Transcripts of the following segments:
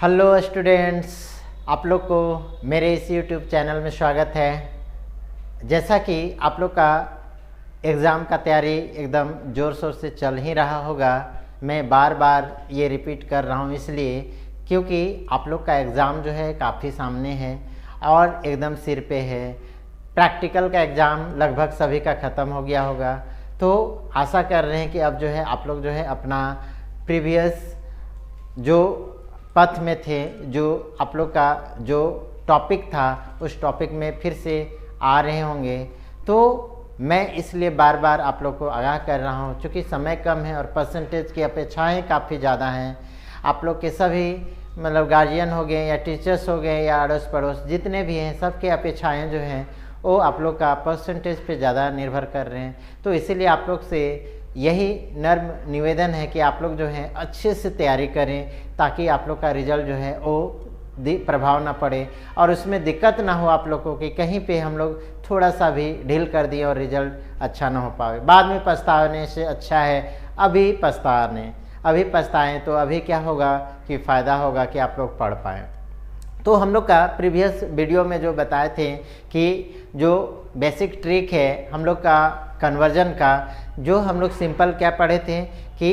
Hello students, आप लोग को मेरे इस यूट्यूब चैनल में स्वागत है। जैसा कि आप लोग का एग्ज़ाम का तैयारी एकदम ज़ोर शोर से चल ही रहा होगा, मैं बार बार ये रिपीट कर रहा हूँ इसलिए क्योंकि आप लोग का एग्ज़ाम जो है काफ़ी सामने है और एकदम सिर पे है। प्रैक्टिकल का एग्ज़ाम लगभग सभी का ख़त्म हो गया होगा, तो आशा कर रहे हैं कि अब जो है आप लोग जो है अपना प्रीवियस जो पथ में थे, जो आप लोग का जो टॉपिक था उस टॉपिक में फिर से आ रहे होंगे। तो मैं इसलिए बार बार आप लोग को आगाह कर रहा हूँ, क्योंकि समय कम है और परसेंटेज की अपेक्षाएं काफ़ी ज़्यादा हैं। आप लोग के सभी मतलब गार्जियन हो गए या टीचर्स हो गए या अड़ोस पड़ोस जितने भी हैं, सबके अपेक्षाएं जो हैं वो आप लोग का परसेंटेज पे ज़्यादा निर्भर कर रहे हैं। तो इसीलिए आप लोग से यही नर्म निवेदन है कि आप लोग जो है अच्छे से तैयारी करें, ताकि आप लोग का रिजल्ट जो है वो प्रभाव ना पड़े और उसमें दिक्कत ना हो आप लोगों की कहीं पे हम लोग थोड़ा सा भी ढील कर दिए और रिजल्ट अच्छा ना हो पाए। बाद में पछताने से अच्छा है अभी पछताएं तो अभी क्या होगा कि फ़ायदा होगा कि आप लोग पढ़ पाएँ। तो हम लोग का प्रीवियस वीडियो में जो बताए थे कि जो बेसिक ट्रिक है हम लोग का कन्वर्जन का, जो हम लोग सिंपल क्या पढ़े थे कि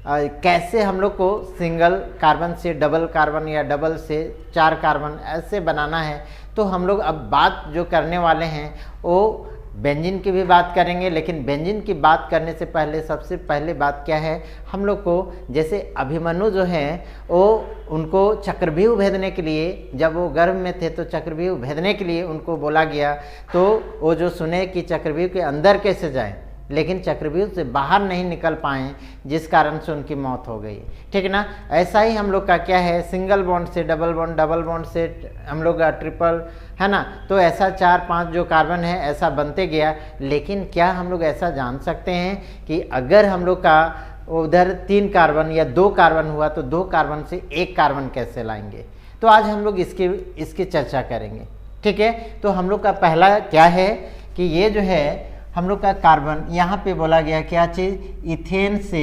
कैसे हम लोग को सिंगल कार्बन से डबल कार्बन या डबल से 4 कार्बन ऐसे बनाना है। तो हम लोग अब बात जो करने वाले हैं वो बेंजीन की भी बात करेंगे, लेकिन बेंजीन की बात करने से पहले सबसे पहले बात क्या है, हम लोग को जैसे अभिमन्यु जो हैं वो उनको चक्रव्यूह भेदने के लिए, जब वो गर्भ में थे तो चक्रव्यूह भेदने के लिए उनको बोला गया, तो वो जो सुने कि चक्रव्यूह के अंदर कैसे जाएं, लेकिन चक्रव्यूह से बाहर नहीं निकल पाए, जिस कारण से उनकी मौत हो गई। ठीक ना। ऐसा ही हम लोग का क्या है, सिंगल बॉन्ड से डबल बॉन्ड, डबल बॉन्ड से हम लोग का ट्रिपल, है ना। तो ऐसा 4-5 जो कार्बन है ऐसा बनते गया। लेकिन क्या हम लोग ऐसा जान सकते हैं कि अगर हम लोग का उधर 3 कार्बन या 2 कार्बन हुआ तो 2 कार्बन से 1 कार्बन कैसे लाएंगे? तो आज हम लोग इसकी चर्चा करेंगे। ठीक है। तो हम लोग का पहला क्या है कि ये जो है हम लोग का कार्बन, यहाँ पे बोला गया क्या चीज़, इथेन से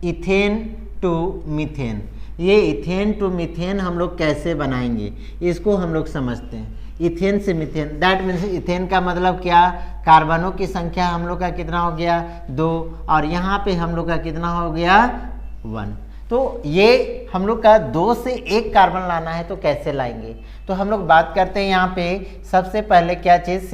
इथेन टू मीथेन। ये इथेन टू मीथेन हम लोग कैसे बनाएंगे इसको हम लोग समझते हैं। इथेन से मीथेन, दैट मीन्स इथेन का मतलब क्या, कार्बनों की संख्या हम लोग का कितना हो गया 2, और यहाँ पे हम लोग का कितना हो गया 1। तो ये हम लोग का 2 से 1 कार्बन लाना है, तो कैसे लाएंगे? तो हम लोग बात करते हैं यहाँ पे सबसे पहले क्या चीज़,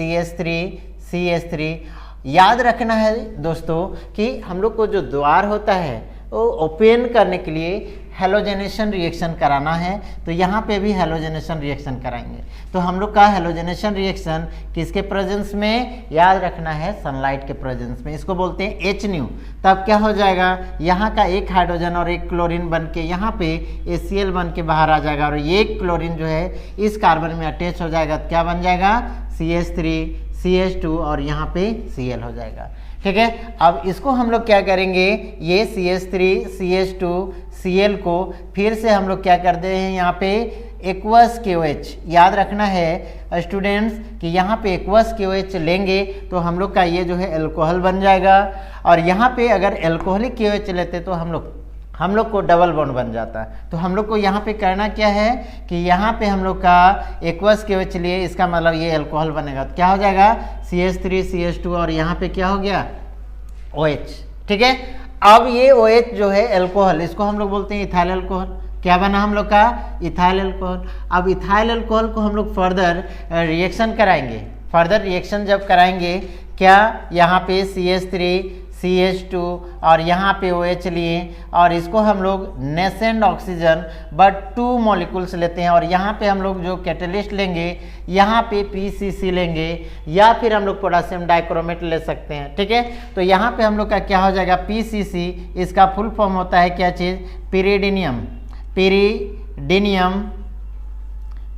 CH3। याद रखना है दोस्तों कि हम लोग को जो द्वार होता है वो ओपन करने के लिए हेलोजेनेशन रिएक्शन कराना है। तो यहाँ पे भी हेलोजेनेशन रिएक्शन कराएंगे। तो हम लोग का हेलोजेनेशन रिएक्शन किसके प्रेजेंस में, याद रखना है सनलाइट के प्रेजेंस में। इसको बोलते हैं HNu। तब क्या हो जाएगा, यहाँ का एक हाइड्रोजन और एक क्लोरीन बन के यहाँ पे HCl बन के बाहर आ जाएगा, और ये क्लोरीन जो है इस कार्बन में अटैच हो जाएगा। क्या बन जाएगा, CH3 CH2 और यहाँ पे Cl हो जाएगा। ठीक है। अब इसको हम लोग क्या करेंगे, ये CH3 CH2 Cl को फिर से हम लोग क्या करते हैं, यहाँ पे एक्वस KOH। याद रखना है स्टूडेंट्स कि यहाँ पे एक्वस KOH लेंगे तो हम लोग का ये जो है एल्कोहल बन जाएगा, और यहाँ पे अगर एल्कोहलिक KOH लेते तो हम लोग को डबल बॉन्ड बन जाता है। तो हम लोग को यहाँ पे करना क्या है कि यहाँ पे हम लोग का एक्वस KOH लिए, इसका मतलब ये एल्कोहल बनेगा। तो क्या हो जाएगा, CH3 CH2 और यहाँ पे क्या हो गया OH। ठीक है। अब ये OH जो है एल्कोहल, इसको हम लोग बोलते हैं इथाइल अल्कोहल। क्या बना हम लोग का, इथाइल अल्कोहल। अब इथाइल अल्कोहल को हम लोग फर्दर रिएक्शन कराएंगे। फर्दर रिएक्शन जब कराएंगे, क्या यहाँ पे CH3 CH2 और यहाँ पे OH लिए, और इसको हम लोग नेसेंट ऑक्सीजन बट 2 मॉलिक्यूल्स लेते हैं, और यहाँ पे हम लोग जो कैटलिस्ट लेंगे यहाँ पे PCC लेंगे, या फिर हम लोग पोटेशियम डाइक्रोमेट ले सकते हैं। ठीक है। तो यहाँ पे हम लोग का क्या हो जाएगा, PCC, इसका फुल फॉर्म होता है क्या चीज़,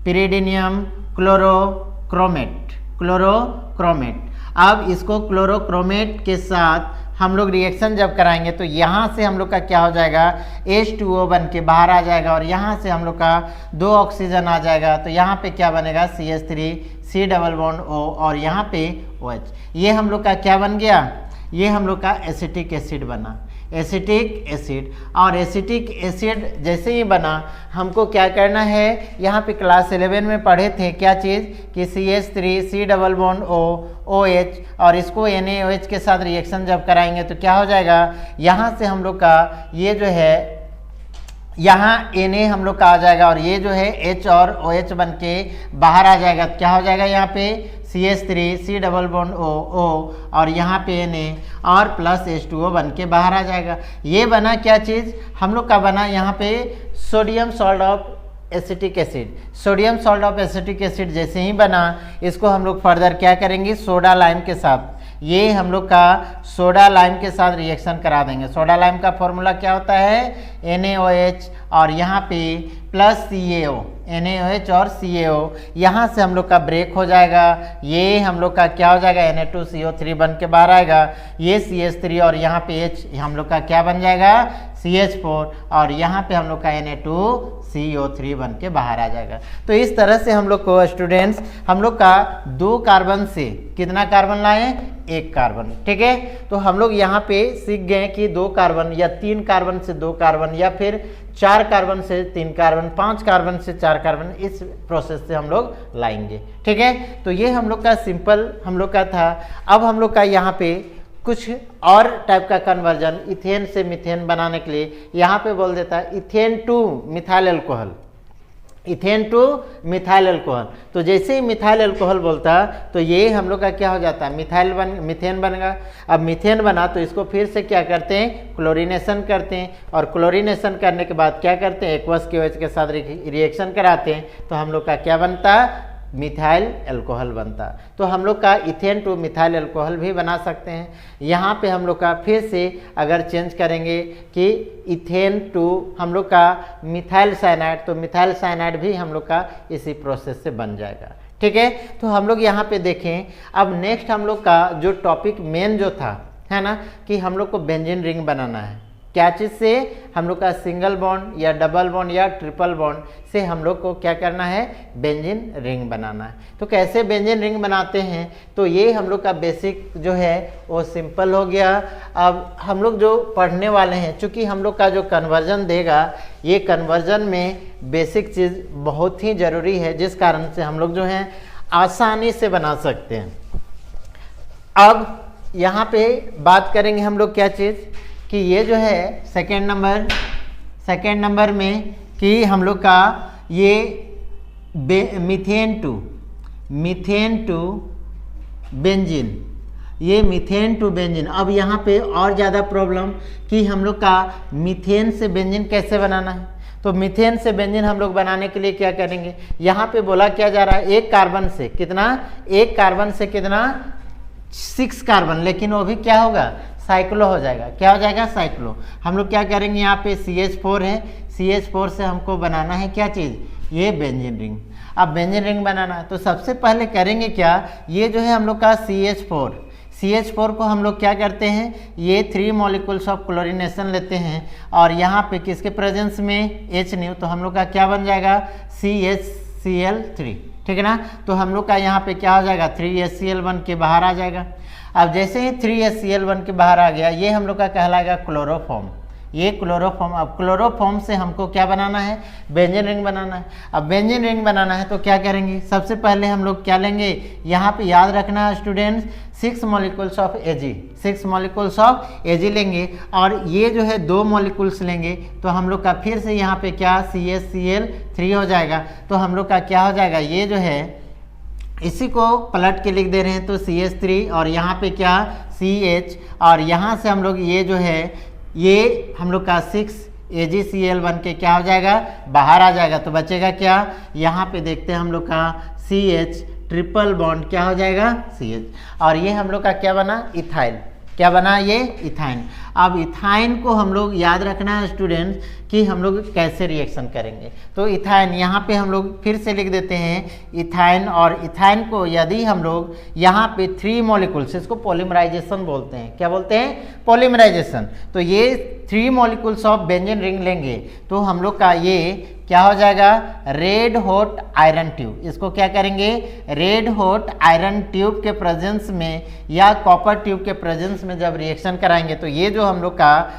पिरिडिनियम क्लोरोक्रोमेट। अब इसको क्लोरोक्रोमेट के साथ हम लोग रिएक्शन जब कराएंगे तो यहाँ से हम लोग का क्या हो जाएगा, H2O बन के बाहर आ जाएगा, और यहाँ से हम लोग का 2 ऑक्सीजन आ जाएगा। तो यहाँ पे क्या बनेगा, CH3 C double bond O और यहाँ पे OH। ये हम लोग का क्या बन गया, ये हम लोग का एसिटिक एसिड बना। Acetic acid. और एसिटिक एसिड जैसे ही बना हमको क्या करना है, यहाँ पे क्लास 11 में पढ़े थे क्या चीज़ कि CH3 C double bond O OH, और इसको NaOH के साथ रिएक्शन जब कराएंगे तो क्या हो जाएगा, यहाँ से हम लोग का ये जो है यहाँ Na हम लोग का आ जाएगा और ये जो है H और OH बन के बाहर आ जाएगा। तो क्या हो जाएगा यहाँ पे CH3 C double bond O और यहाँ पे Na और प्लस H2O बन के बाहर आ जाएगा। ये बना क्या चीज़ हम लोग का बना यहाँ पे sodium salt of acetic acid. Sodium salt of acetic acid जैसे ही बना इसको हम लोग फर्दर क्या करेंगे, सोडा लाइम के साथ, ये हम लोग का सोडा लाइम के साथ रिएक्शन करा देंगे। सोडा लाइम का फॉर्मूला क्या होता है, NaOH और यहाँ पे प्लस CaO, NaOH और CaO, यहाँ से हम लोग का ब्रेक हो जाएगा। ये हम लोग का क्या हो जाएगा, Na2CO3 बन के बाहर आएगा। ये CH3 और यहाँ पे H हम लोग का क्या बन जाएगा, CH4 और यहाँ पे हम लोग का Na2CO3 बन के बाहर आ जाएगा। तो इस तरह से हम लोग को स्टूडेंट्स हम लोग का 2 कार्बन से कितना कार्बन लाए, 1 कार्बन। ठीक है, तो हम लोग यहाँ पे सीख गए कि 2 कार्बन या 3 कार्बन से 2 कार्बन या फिर 4 कार्बन से 3 कार्बन, 5 कार्बन से 4 कार्बन, इस प्रोसेस से हम लोग लाएंगे। ठीक है, तो ये हम लोग का सिंपल हम लोग का था। अब हम लोग का यहाँ पे कुछ और टाइप का कन्वर्जन इथेन से मीथेन बनाने के लिए यहाँ पे बोल देता है ethane two methyl alcohol, ethane two methyl alcohol. तो जैसे ही मिथाइल अल्कोहल बोलता तो ये हम लोग का क्या हो जाता है, मीथेन बनेगा। अब मीथेन बना तो इसको फिर से क्या करते हैं, क्लोरीनेशन करते हैं, और क्लोरीनेशन करने के बाद क्या करते हैं, एक्वस KOH के साथ रिएक्शन कराते हैं तो हम लोग का क्या बनता, मिथाइल अल्कोहल बनता। तो हम लोग का इथेन टू मिथाइल अल्कोहल भी बना सकते हैं। यहाँ पे हम लोग का फिर से अगर चेंज करेंगे कि इथेन टू हम लोग का मिथाइल साइनाइड, तो मिथाइल साइनाइड भी हम लोग का इसी प्रोसेस से बन जाएगा। ठीक है, तो हम लोग यहाँ पे देखें। अब नेक्स्ट हम लोग का जो टॉपिक मेन जो था है ना, कि हम लोग को बेंजीन रिंग बनाना है। क्या चीज़ से, हम लोग का सिंगल बॉन्ड या डबल बॉन्ड या ट्रिपल बॉन्ड से हम लोग को क्या करना है, बेंजीन रिंग बनाना है। तो कैसे बेंजीन रिंग बनाते हैं, तो ये हम लोग का बेसिक जो है वो सिंपल हो गया। अब हम लोग जो पढ़ने वाले हैं, चूँकि हम लोग का जो कन्वर्जन देगा, ये कन्वर्जन में बेसिक चीज़ बहुत ही ज़रूरी है, जिस कारण से हम लोग जो हैं आसानी से बना सकते हैं। अब यहाँ पे बात करेंगे हम लोग क्या चीज़, कि ये जो है सेकेंड नंबर में कि हम लोग का ये मीथेन टू बेंजीन, ये मीथेन टू बेंजीन। अब यहाँ पे और ज़्यादा प्रॉब्लम कि हम लोग का मीथेन से बेंजीन कैसे बनाना है। तो मीथेन से बेंजीन हम लोग बनाने के लिए क्या करेंगे, यहाँ पे बोला क्या जा रहा है, 1 कार्बन से कितना 6 कार्बन, लेकिन वो भी क्या होगा, साइक्लो हो जाएगा। क्या हो जाएगा, साइक्लो। हम लोग क्या करेंगे, यहाँ पे CH4 है, CH4 से हमको बनाना है क्या चीज़, ये बेंजीन रिंग। अब बेंजीन रिंग बनाना है तो सबसे पहले करेंगे क्या, ये जो है हम लोग का CH4 को हम लोग क्या करते हैं, ये 3 मॉलिक्यूल्स ऑफ क्लोरीनेशन लेते हैं और यहाँ पे किसके प्रेजेंस में, H न्यू, तो हम लोग का क्या बन जाएगा, CHCl3। ठीक है ना, तो हम लोग का यहाँ पे क्या हो जाएगा, 3HCl बन के बाहर आ जाएगा। अब जैसे ही 3HCl बन के बाहर आ गया, ये हम लोग का कहलाएगा क्लोरोफॉर्म, ये क्लोरोफॉर्म। अब क्लोरोफॉर्म से हमको क्या बनाना है, बेंजीन रिंग बनाना है। अब बेंजीन रिंग बनाना है तो क्या करेंगे, सबसे पहले हम लोग क्या लेंगे, यहाँ पे याद रखना है स्टूडेंट्स, 6 मॉलिक्यूल्स ऑफ Ag लेंगे, और ये जो है 2 मॉलिक्यूल्स लेंगे तो हम लोग का फिर से यहाँ पे क्या, CHCl3 हो जाएगा। तो हम लोग का क्या हो जाएगा, ये जो है इसी को पलट के लिख दे रहे हैं तो CH3 और यहाँ पे क्या CH, और यहाँ से हम लोग ये जो है ये हम लोग का 6 AgCl बन के क्या हो जाएगा, बाहर आ जाएगा। तो बचेगा क्या, यहाँ पे देखते हैं हम लोग का CH ट्रिपल बॉन्ड क्या हो जाएगा, CH, और ये हम लोग का क्या बना, इथाइल। क्या बना, ये इथाइन। अब इथाइन को हम लोग याद रखना है स्टूडेंट्स कि हम लोग कैसे रिएक्शन करेंगे। तो इथाइन यहाँ पे हम लोग फिर से लिख देते हैं इथाइन, और इथाइन को यदि हम लोग यहाँ पे 3 मॉलिक्यूल्स, इसको पॉलीमराइजेशन बोलते हैं। क्या बोलते हैं, पॉलीमराइजेशन। तो ये 3 मॉलिक्यूल्स ऑफ बेंजीन रिंग लेंगे तो हम लोग का ये क्या हो जाएगा, रेड हॉट आयरन ट्यूब। इसको क्या करेंगे, रेड हॉट आयरन ट्यूब के प्रेजेंस में या कॉपर ट्यूब के प्रेजेंस में जब रिएक्शन कराएंगे तो ये जो हम लोग का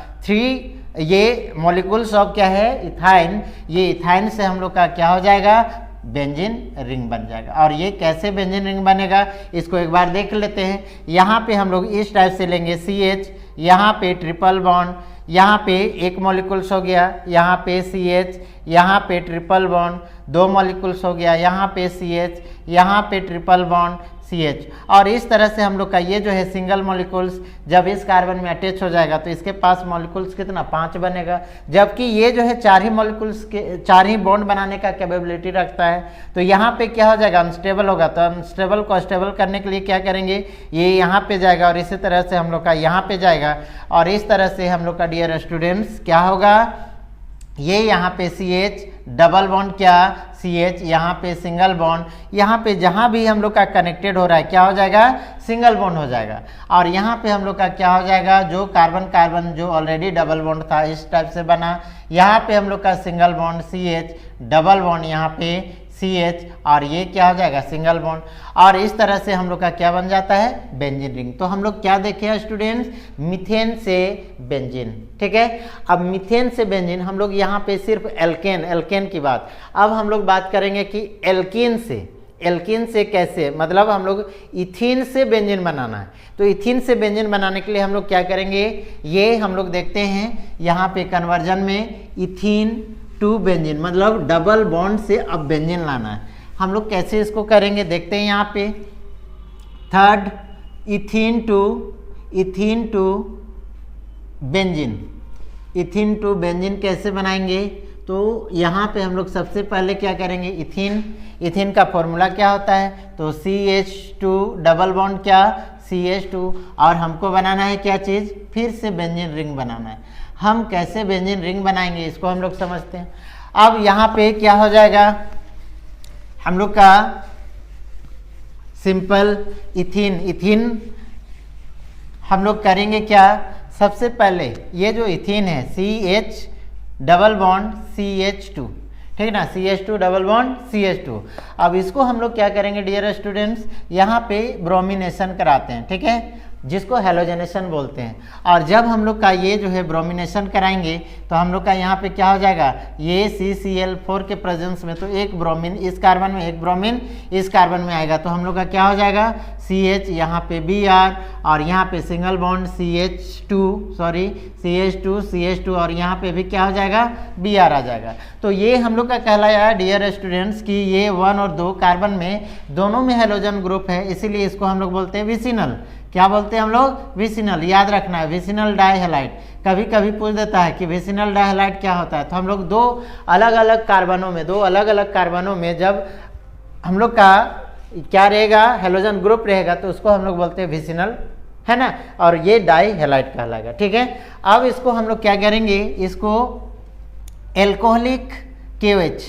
ये मॉलिक्यूल्स ऑफ क्या है, इथाइन। ये इथाइन से हम लोग का क्या हो जाएगा, बेंजीन रिंग बन जाएगा। और ये कैसे बेंजीन रिंग बनेगा इसको एक बार देख लेते हैं। यहाँ पे हम लोग इस टाइप से लेंगे CH, यहाँ पे ट्रिपल बॉन्ड, यहाँ पे एक मॉलिक्यूल्स हो गया, यहाँ पे CH, यहाँ पे ट्रिपल बॉन्ड, 2 मॉलिक्यूल्स हो गया, यहाँ पे CH, यहाँ पे ट्रिपल बॉन्ड CH। और इस तरह से हम लोग का ये जो है सिंगल मॉलिक्यूल्स जब इस कार्बन में अटैच हो जाएगा तो इसके पास मॉलिक्यूल्स कितना 5 बनेगा, जबकि ये जो है 4 ही मॉलिक्यूल्स के 4 ही बॉन्ड बनाने का कैपेबिलिटी रखता है। तो यहाँ पे क्या हो जाएगा, अनस्टेबल होगा। तो अनस्टेबल को स्टेबल करने के लिए क्या करेंगे, ये यहाँ पे जाएगा और इसी तरह से हम लोग का यहाँ पे जाएगा। और इस तरह से हम लोग का डियर स्टूडेंट्स क्या होगा, ये यहाँ पे CH डबल बॉन्ड क्या CH, यहाँ पे सिंगल बॉन्ड, यहाँ पे जहाँ भी हम लोग का कनेक्टेड हो रहा है क्या हो जाएगा, सिंगल बॉन्ड हो जाएगा। और यहाँ पे हम लोग का क्या हो जाएगा, जो कार्बन कार्बन जो ऑलरेडी डबल बॉन्ड था इस टाइप से बना, यहाँ पे हम लोग का single bond CH, double bond यहाँ पे CH, और ये क्या हो जाएगा, सिंगल बॉन्ड। और इस तरह से हम लोग का क्या बन जाता है, बेंजीन रिंग। तो हम लोग क्या देखे हैं स्टूडेंट्स, मीथेन से बेंजीन। ठीक है, अब मीथेन से बेंजीन हम लोग यहाँ पे सिर्फ एल्केन की बात। अब हम लोग बात करेंगे कि एल्कीन से कैसे, मतलब हम लोग इथीन से बेंजीन बनाना है। तो इथीन से बेंजीन बनाने के लिए हम लोग क्या करेंगे, ये हम लोग देखते हैं यहाँ पे कन्वर्जन में इथीन टू बेंजीन, मतलब डबल बॉन्ड से अब बेंजीन लाना है। हम लोग कैसे इसको करेंगे देखते हैं। यहाँ पे थर्ड इथीन टू बेंजीन कैसे बनाएंगे, तो यहाँ पे हम लोग सबसे पहले क्या करेंगे, इथीन का फॉर्मूला क्या होता है, तो CH2 डबल बॉन्ड क्या CH2, और हमको बनाना है क्या चीज़, फिर से बेंजीन रिंग बनाना है। हम कैसे बेंजीन रिंग बनाएंगे इसको हम लोग समझते हैं। अब यहाँ पे क्या हो जाएगा, हम लोग का सिंपल इथीन हम लोग करेंगे क्या, सबसे पहले ये जो इथीन है CH डबल बॉन्ड CH2, ठीक है ना, CH2 डबल बॉन्ड CH2। अब इसको हम लोग क्या करेंगे डियर स्टूडेंट्स, यहाँ पे ब्रोमिनेशन कराते हैं, ठीक है, जिसको हेलोजनेशन बोलते हैं। और जब हम लोग का ये जो है ब्रोमिनेशन कराएंगे तो हम लोग का यहाँ पे क्या हो जाएगा, ये CCl4 के प्रेजेंस में तो एक ब्रोमीन इस कार्बन में, एक ब्रोमीन इस कार्बन में आएगा, तो हम लोग का क्या हो जाएगा CH, यहाँ पे Br, और यहाँ पे सिंगल बॉन्ड CH2 और यहाँ पे भी क्या हो जाएगा Br आ जाएगा। तो ये हम लोग का कहलाया डियर स्टूडेंट्स कि ये 1 और 2 कार्बन में दोनों में हेलोजन ग्रुप है, इसीलिए इसको हम लोग बोलते हैं विसिनल। क्या बोलते हैं हम लोग, विसिनल। याद रखना है, विसिनल डाइहैलाइड। कभी कभी पूछ देता है कि विसिनल डाइहैलाइड क्या होता है, तो हम लोग दो अलग अलग कार्बनों में जब हम लोग का क्या रहेगा, हेलोजन ग्रुप रहेगा, तो उसको हम लोग बोलते हैं विसिनल, है ना, और ये डाइहैलाइड कहलाएगा। ठीक है, अब इसको हम लोग क्या करेंगे, इसको एल्कोहलिक KOH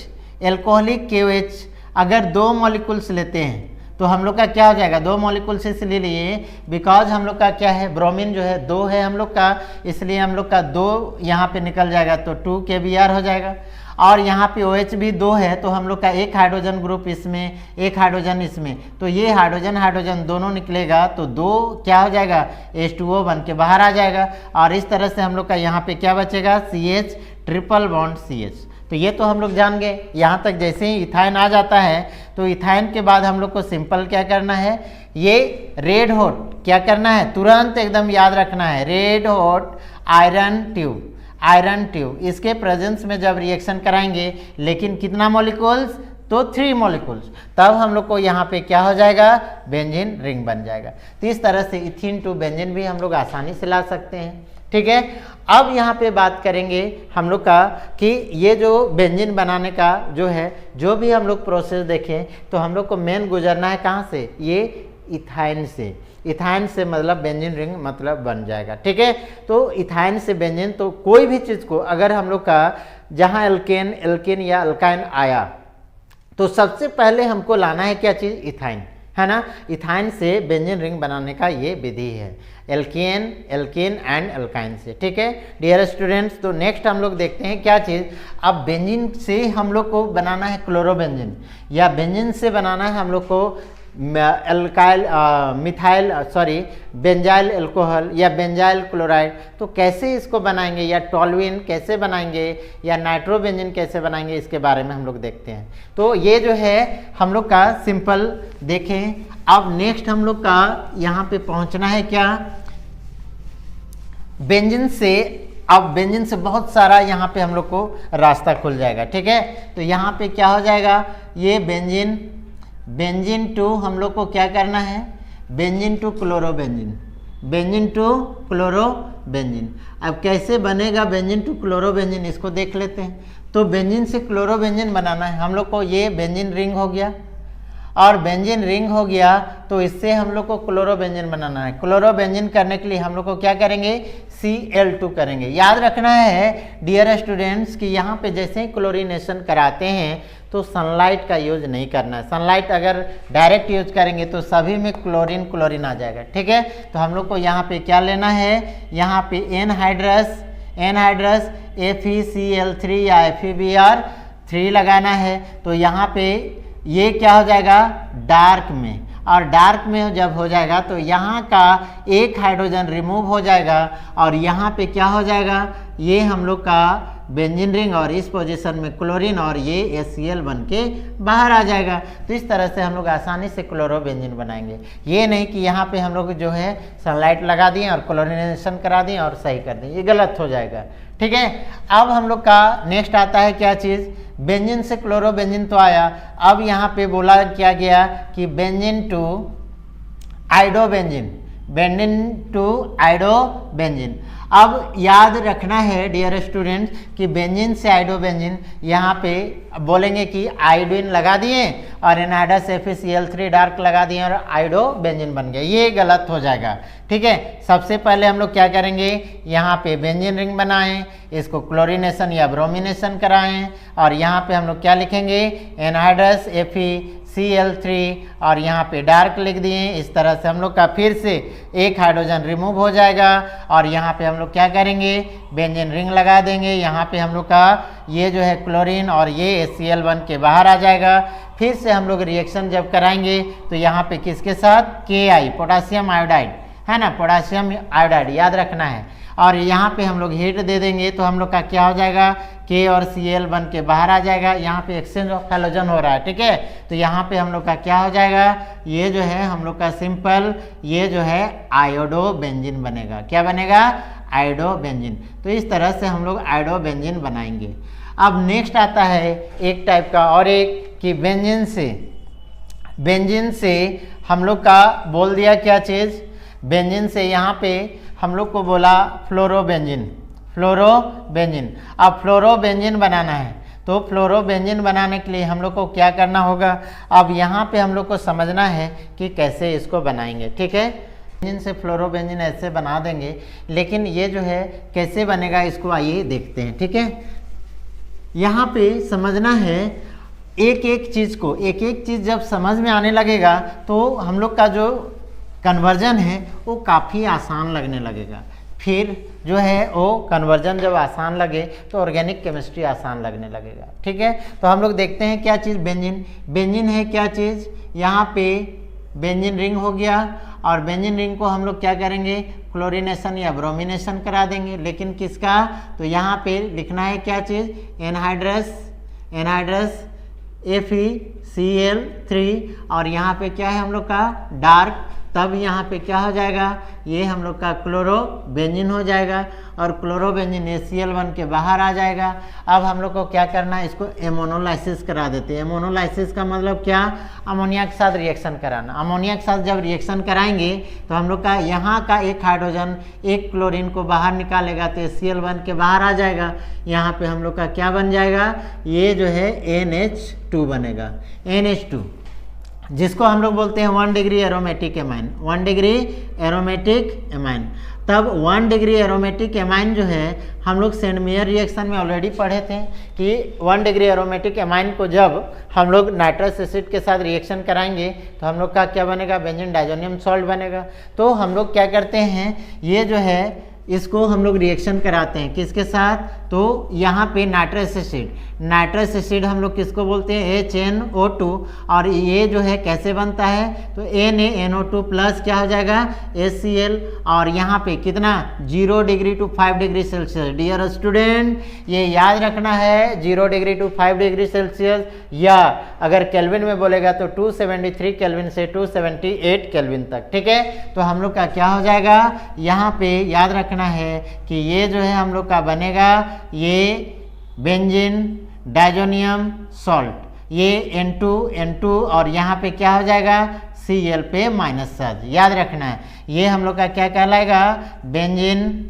अगर 2 मॉलिक्यूल्स लेते हैं तो हम लोग का क्या हो जाएगा, 2 मॉलिक्यूल्स इसलिए लिए बिकॉज हम लोग का क्या है, ब्रोमीन जो है 2 है हम लोग का, इसलिए हम लोग का 2 यहाँ पे निकल जाएगा तो 2 KBr हो जाएगा। और यहाँ पे OH भी 2 है तो हम लोग का एक हाइड्रोजन ग्रुप इसमें, एक हाइड्रोजन इसमें, तो ये हाइड्रोजन दोनों निकलेगा तो 2 क्या हो जाएगा, H2O बन के बाहर आ जाएगा। और इस तरह से हम लोग का यहाँ पे क्या बचेगा, CH ट्रिपल बॉन्ड CH। तो ये तो हम लोग जान गए। यहाँ तक जैसे ही इथाइन आ जाता है तो इथाइन के बाद हम लोग को सिंपल क्या करना है, ये रेड हॉट क्या करना है, तुरंत एकदम याद रखना है, रेड हॉट आयरन ट्यूब इसके प्रेजेंस में जब रिएक्शन कराएंगे, लेकिन कितना मॉलिक्यूल्स, तो 3 मॉलिक्यूल्स, तब हम लोग को यहाँ पे क्या हो जाएगा, बेंजीन रिंग बन जाएगा। तो इस तरह से इथीन टू बेंजीन भी हम लोग आसानी से ला सकते हैं। ठीक है, अब यहाँ पे बात करेंगे हम लोग का कि ये जो बेंजीन बनाने का जो है, जो भी हम लोग प्रोसेस देखें तो हम लोग को मेन गुजरना है कहाँ से, ये इथाइन से मतलब बेंजीन रिंग मतलब बन जाएगा। ठीक है, तो इथाइन से बेंजीन, तो कोई भी चीज़ को अगर हम लोग का जहाँ एल्केन या अल्काइन आया तो सबसे पहले हमको लाना है क्या चीज़, इथाइन, है ना। इथाइन से बेंजीन रिंग बनाने का ये विधि है, एल्केन एंड अल्काइन से। ठीक है डियर स्टूडेंट्स, तो नेक्स्ट हम लोग देखते हैं क्या चीज़। अब बेंजीन से हम लोग को बनाना है क्लोरोबेंजीन, या बेंजीन से बनाना है हम लोग को एल्काइल मिथाइल बेंजाइल एल्कोहल या बेंजाइल क्लोराइड, तो कैसे इसको बनाएंगे, या टॉल्यूइन कैसे बनाएंगे, या नाइट्रोबेंजीन कैसे बनाएंगे, इसके बारे में हम लोग देखते हैं। तो ये जो है हम लोग का सिंपल देखें। अब नेक्स्ट हम लोग का यहाँ पे पहुँचना है क्या, बेंजीन से। अब बेंजीन से बहुत सारा यहाँ पे हम लोग को रास्ता खुल जाएगा, ठीक है। तो यहाँ पे क्या हो जाएगा, ये बेंजीन टू हम लोग को क्या करना है, benzene to chlorobenzene, benzene to chlorobenzene. अब कैसे बनेगा बेंजीन टू क्लोरोबेंजीन, इसको देख लेते हैं। तो बेंजीन से क्लोरोबेंजीन बनाना है हम लोग को। ये बेंजीन रिंग हो गया, और बेंजीन रिंग हो गया, तो इससे हम लोग को क्लोरोबेंजीन बनाना है। क्लोरोबेंजीन करने के लिए हम लोग को क्या करेंगे, Cl2 करेंगे। याद रखना है डियर स्टूडेंट्स कि यहाँ पे जैसे ही क्लोरीनेशन कराते हैं तो सनलाइट का यूज नहीं करना है। सनलाइट अगर डायरेक्ट यूज करेंगे तो सभी में क्लोरीन आ जाएगा, ठीक है। तो हम लोग को यहाँ पे क्या लेना है, यहाँ पे एनहाइड्रस FeCl3 या FeBr3 लगाना है। तो यहाँ पे ये क्या हो जाएगा, डार्क में, और डार्क में जब हो जाएगा तो यहाँ का एक हाइड्रोजन रिमूव हो जाएगा, और यहाँ पे क्या हो जाएगा, ये हम लोग का बेंजीन रिंग, और इस पोजीशन में क्लोरीन, और ये HCl बन के बाहर आ जाएगा। तो इस तरह से हम लोग आसानी से क्लोरोबेंजीन बनाएंगे। ये नहीं कि यहाँ पे हम लोग जो है सनलाइट लगा दिए और क्लोरीनेशन करा दिए और सही कर दें, ये गलत हो जाएगा, ठीक है। अब हम लोग का नेक्स्ट आता है क्या चीज़, बेंजीन से क्लोरोबेंजीन तो आया। अब यहाँ पे बोला क्या गया कि benzene to iodobenzene, benzene to iodobenzene. अब याद रखना है डियर स्टूडेंट्स कि बेंजीन से आइडोबेंजीन, यहाँ पे बोलेंगे कि आयोडीन लगा दिए और एनहाइड्रस FeCl3 डार्क लगा दिए और आइडोबेंजीन बन गया, ये गलत हो जाएगा, ठीक है। सबसे पहले हम लोग क्या करेंगे, यहाँ पे बेंजीन रिंग बनाएं, इसको क्लोरीनेशन या ब्रोमिनेशन कराएं, और यहाँ पे हम लोग क्या लिखेंगे, एनहाइड्रस FeCl3 और यहाँ पे डार्क लिख दिए। इस तरह से हम लोग का फिर से एक हाइड्रोजन रिमूव हो जाएगा, और यहाँ पे हम लोग क्या करेंगे, बेंजीन रिंग लगा देंगे। यहाँ पे हम लोग का ये जो है क्लोरीन और ये HCl बन के बाहर आ जाएगा। फिर से हम लोग रिएक्शन जब कराएंगे तो यहाँ पे किसके साथ, Ki, पोटासियम आयोडाइड है ना, पोटासियम आयोडाइड याद रखना है। और यहाँ पे हम लोग हीट दे देंगे तो हम लोग का क्या हो जाएगा, K और Cl बन के बाहर आ जाएगा। यहाँ पे एक्सचेंज ऑफ हैलोजन हो रहा है, ठीक है। तो यहाँ पे हम लोग का क्या हो जाएगा, ये जो है हम लोग का सिंपल, ये जो है आयोडोबेंजीन बनेगा। क्या बनेगा, आयोडोबेंजीन। तो इस तरह से हम लोग आयोडोबेंजीन बनाएंगे। अब नेक्स्ट आता है एक टाइप का और एक कि बेंजीन से हम लोग का बोल दिया क्या चीज़, बेंजीन से यहाँ पे हम लोग को बोला फ्लोरोबेंजीन। अब फ्लोरोबेंजीन बनाना है, तो फ्लोरोबेंजीन बनाने के लिए हम लोग को क्या करना होगा, अब यहाँ पे हम लोग को समझना है कि कैसे इसको बनाएंगे, ठीक है। बेंजीन से फ्लोरोबेंजीन ऐसे बना देंगे, लेकिन ये जो है कैसे बनेगा इसको आइए देखते हैं, ठीक है। यहाँ पे समझना है एक एक चीज़ जब समझ में आने लगेगा तो हम लोग का जो कन्वर्जन है वो काफ़ी आसान लगने लगेगा। फिर जो है वो कन्वर्जन जब आसान लगे तो ऑर्गेनिक केमिस्ट्री आसान लगने लगेगा, ठीक है। तो हम लोग देखते हैं क्या चीज़, बेंजीन है क्या चीज़, यहाँ पे बेंजीन रिंग हो गया, और बेंजीन रिंग को हम लोग क्या करेंगे, क्लोरीनेशन या ब्रोमिनेशन करा देंगे। लेकिन किसका, तो यहाँ पे लिखना है क्या चीज़, एनहाइड्रस FeCl3, और यहाँ पे क्या है हम लोग का डार्क, तब यहाँ पे क्या हो जाएगा, ये हम लोग का क्लोरोबेंजीन हो जाएगा, और क्लोरोबेंजीन HCl बन के बाहर आ जाएगा। अब हम लोग को क्या करना है, इसको एमोनोलाइसिस करा देते हैं। एमोनोलाइसिस का मतलब क्या, अमोनिया के साथ रिएक्शन कराना। अमोनिया के साथ जब रिएक्शन कराएंगे तो हम लोग का यहाँ का एक हाइड्रोजन एक क्लोरीन को बाहर निकालेगा तो HCl बन के बाहर आ जाएगा। यहाँ पे हम लोग का क्या बन जाएगा, ये जो है NH2 बनेगा, NH2, जिसको हम लोग बोलते हैं 1 degree aromatic amine, 1 degree aromatic amine. तब 1 डिग्री एरोमेटिक एमाइन जो है हम लोग सेंट मेयर रिएक्शन में ऑलरेडी पढ़े थे कि 1 डिग्री एरोमेटिक एमाइन को जब हम लोग नाइट्रस एसिड के साथ रिएक्शन कराएंगे तो हम लोग का क्या बनेगा, बेंजीन डाइजोनियम सॉल्ट बनेगा। तो हम लोग क्या करते हैं, ये जो है इसको हम लोग रिएक्शन कराते हैं किसके साथ, तो यहाँ पे नाइट्रस एसिड हम लोग किसको बोलते हैं, HNO2, और ये जो है कैसे बनता है, तो NaNO2 प्लस क्या हो जाएगा, HCl, और यहाँ पे कितना 0 degree to 5 degree Celsius. Dear student, ये याद रखना है 0 डिग्री टू 5 डिग्री सेल्सियस, या अगर केल्विन में बोलेगा तो 273 केल्विन से 278 केल्विन तक। ठीक है, तो हम लोग का क्या हो जाएगा, यहाँ पे याद रखना है कि ये जो है हम लोग का बनेगा ये बेंजीन डाइजोनियम सॉल्ट, ये N2 और यहाँ पे क्या हो जाएगा Cl पे माइनस चार्ज। याद रखना है ये हम लोग का क्या कहलाएगा, बेंजीन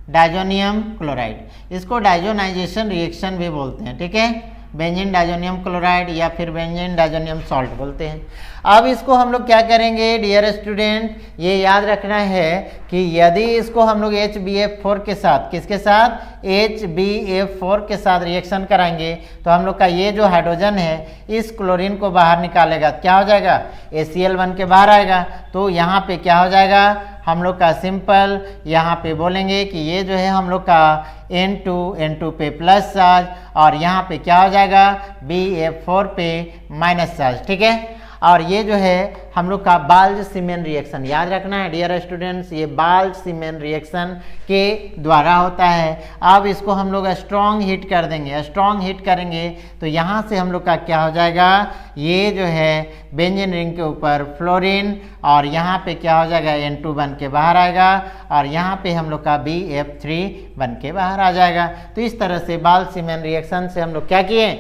डाइजोनियम क्लोराइड, इसको डाइजोनाइजेशन रिएक्शन भी बोलते हैं। ठीक है, बेंजीन डाइजोनियम क्लोराइड या फिर बेंजीन डाइजोनियम सॉल्ट बोलते हैं। अब इसको हम लोग क्या करेंगे डियर स्टूडेंट, ये याद रखना है कि यदि इसको हम लोग HbF4 के साथ, किसके साथ, HbF4 के साथ रिएक्शन कराएंगे तो हम लोग का ये जो हाइड्रोजन है इस क्लोरीन को बाहर निकालेगा, क्या हो जाएगा, ACl बन के बाहर आएगा। तो यहाँ पे क्या हो जाएगा, हम लोग का सिंपल यहाँ पे बोलेंगे कि ये जो है हम लोग का N2 पे प्लस चार्ज, और यहाँ पे क्या हो जाएगा BF4 पे माइनस चार्ज। ठीक है, और ये जो है हम लोग का बाल्ज-सीमेन रिएक्शन, याद रखना है डियर स्टूडेंट्स, ये बाल्ज-सीमेन रिएक्शन के द्वारा होता है। अब इसको हम लोग स्ट्रॉन्ग हीट कर देंगे, स्ट्रॉन्ग हीट करेंगे तो यहाँ से हम लोग का क्या हो जाएगा, ये जो है बेंजीन रिंग के ऊपर फ्लोरीन, और यहाँ पे क्या हो जाएगा N2 बन के बाहर आएगा, और यहाँ पे हम लोग का BF3 बन के बाहर आ जाएगा। तो इस तरह से बाल्ज-सीमेन रिएक्शन से हम लोग क्या किए,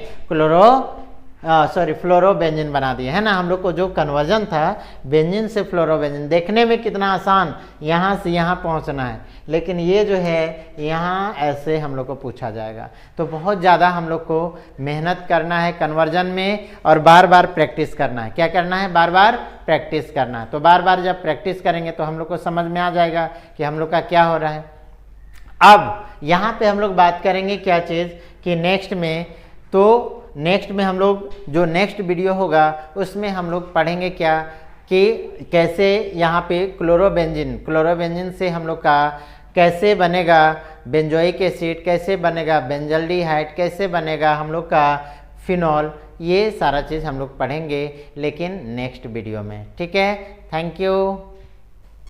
फ्लोरोबेंजीन बना दिए, है ना। हम लोग को जो कन्वर्जन था बेंजीन से फ्लोरोबेंजीन, देखने में कितना आसान, यहाँ से यहाँ पहुँचना है, लेकिन ये जो है यहाँ ऐसे हम लोग को पूछा जाएगा। तो बहुत ज़्यादा हम लोग को मेहनत करना है कन्वर्जन में, और बार बार प्रैक्टिस करना है। क्या करना है, बार बार प्रैक्टिस करना है। तो बार बार जब प्रैक्टिस करेंगे तो हम लोग को समझ में आ जाएगा कि हम लोग का क्या हो रहा है। अब यहाँ पे हम लोग बात करेंगे क्या चीज़ कि नेक्स्ट में हम लोग जो नेक्स्ट वीडियो होगा उसमें हम लोग पढ़ेंगे क्या कि कैसे यहाँ पे क्लोरोबेंजीन से हम लोग का कैसे बनेगा बेंजोइक एसिड, कैसे बनेगा बेंजल्डिहाइड, कैसे बनेगा हम लोग का फिनॉल, ये सारा चीज़ हम लोग पढ़ेंगे लेकिन नेक्स्ट वीडियो में। ठीक है, थैंक यू।